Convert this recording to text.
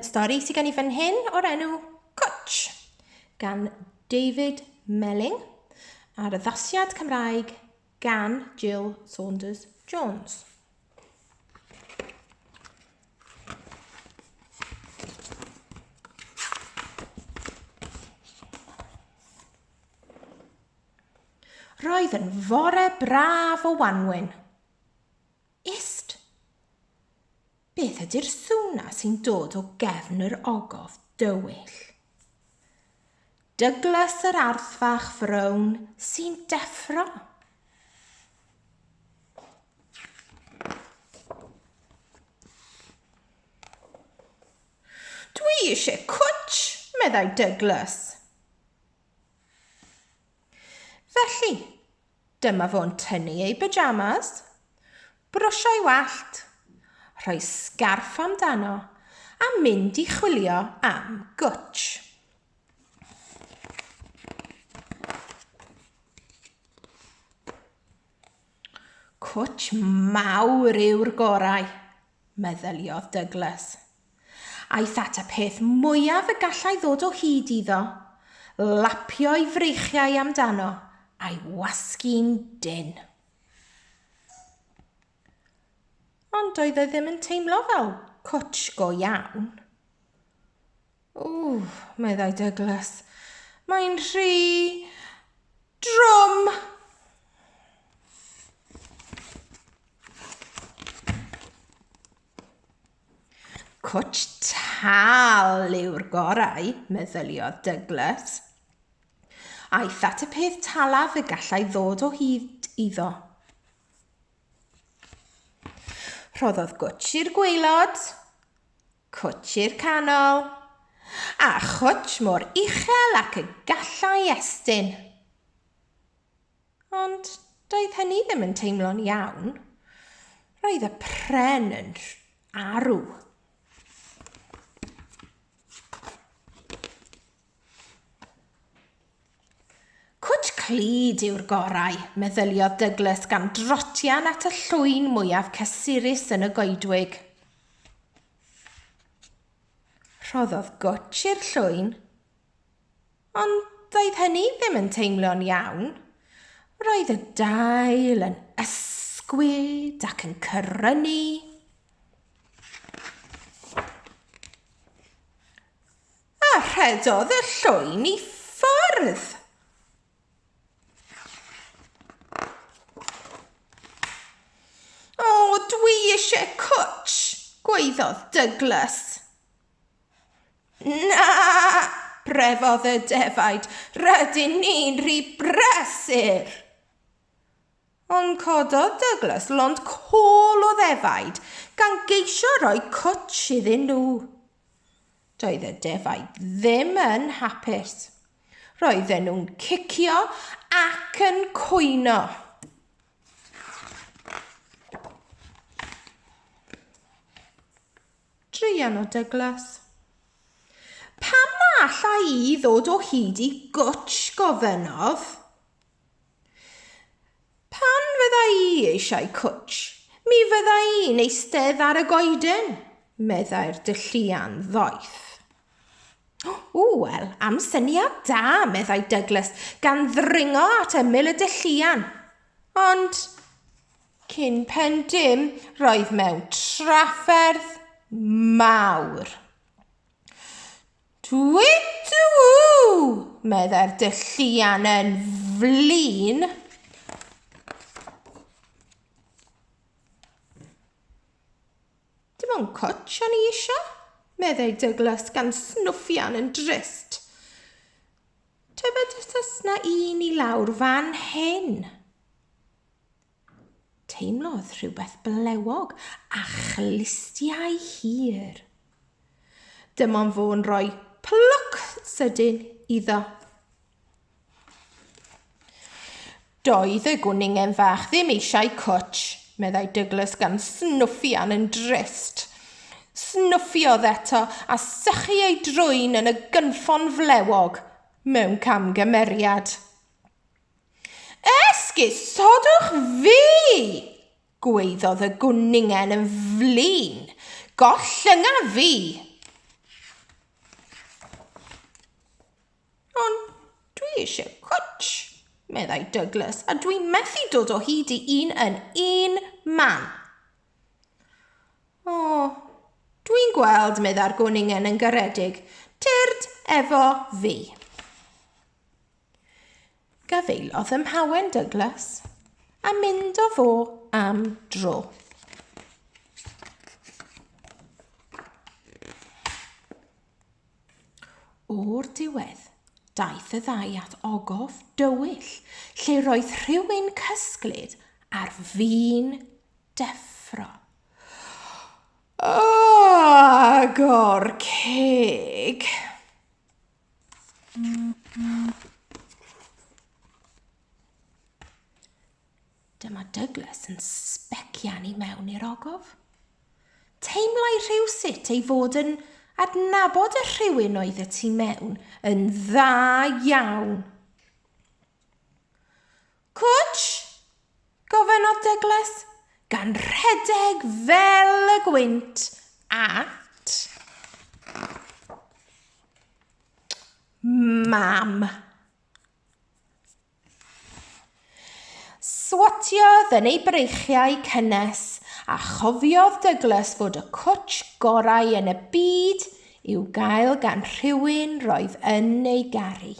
Stori sydd gen I fan hyn o'r enw Cwtsh, gan David Melling, ar Addasiad Cymraeg gan Gill, Saunders, Jones. Roedd yn fore braf o wanwyn. Ist, beth ydy'r sŵna sy'n dod o gefn yr ogof dywyll? Douglas yr arth fach frown sy'n deffro. Dwi eisiau Cwtsh, meddai Douglas. Felly, dyma fo'n tynnu ei pyjamas, brwsio'i wallt, rhoi sgarff amdano a mynd i chwilio am Cwtsh. Cwtsh mawr yw'r gorau, meddyliodd Douglas. Aeth at y peth mwyaf y gallai ddod o hyd iddo, lapio'i freichiau amdano a'i wasgu'n dyn. Ond doedd e ddim yn teimlo fel Cwtsh go iawn. Meddai Douglas, mae'n rhy drwm. Cwtsh tal yw'r gorau, meddyliodd Douglas. Aeth at y peth talaf y gallai ddod o hyd iddo. Rhoddodd Cwtsh i'r gwaelod, Cwtsh i'r canol, a Cwtsh mor uchel ac y gallai estyn. Ond doedd hynny ddim yn teimlo'n iawn. Roedd y pren yn arw. Cwtsh clud yw'r gorau, meddyliodd Douglas gan drotian at y llwyn mwyaf cysurus yn y goedwig. Rhoddodd Cwtsh i'r llwyn, ond doedd hynny ddim yn teimlo'n iawn. Roedd y dail yn ysgwyd ac yn cyrrynu. A rhedodd y llwyn i ffwrdd. Dwi eisiau Cwtsh, gwaeddodd Douglas. Na, brefodd y defaid, rydyn ni'n rhy brysur. Ond cododd Douglas lond col o ddefaid gan geisio rhoi Cwtsh iddyn nhw. Doedd y defaid ddim yn hapus. Roedden nhw'n cicio ac yn cwyno. Druan o Douglas. Pam na allai I ddod o hyd I Cwtsh, gofynnodd? Pan fydda I eisiau Cwtsh, mi fydda I'n eistedd ar y goeden, meddai'r dylluan ddoeth. Wel, am syniad da, meddai Douglas, gan ddringo at ymyl y dylluan. Ond, cyn pen dim, roedd mewn trafferth mawr. Cwtsh, meddai'r dylluan yn flin. Dim ond Cwtsh o'n I isio, meddai Douglas gan snwffian yn drist. Tybed os na un I lawr fan hyn. Teimlodd rhywbeth blewog a chlustiau hir. Dim ond fo'n rhoi plwc sydyn iddo. Doedd y gwningen fach ddim eisiau Cwtsh, meddai Douglas gan snwffian yn drist. Snwffiodd eto a sychu ei drwyn yn y gynffon flewog mewn camgymeriad. Esgusodwch fi, gwaeddodd y gwningen yn flin. Gollynga fi. Ond dwi eisiau Cwtsh, meddai Douglas, a dwi'n methu dod o hyd i un yn un man. O, dwi'n gweld, medda'r gwningen yn garedig, tyrd efo fi. Gafaelodd ymhawen Douglas a mynd o fo am dro. O'r diwedd, daeth y ddau at ogof dywyll, lle roedd rhywun cysglyd ar fin deffro. Agor ceg! Dyma Douglas yn specian i mewn i'r ogof. Teimlai rhywsut ei fod yn adnabod y rhywun oedd y tu mewn yn dda iawn. Cwtsh, gofynnodd Douglas, gan rhedeg fel y gwynt at Mam. Swatiodd yn ei breichiau cynnes a chofiodd Douglas fod y Cwtsh gorau yn y byd i'w gael gan rhywun roedd yn ei garu.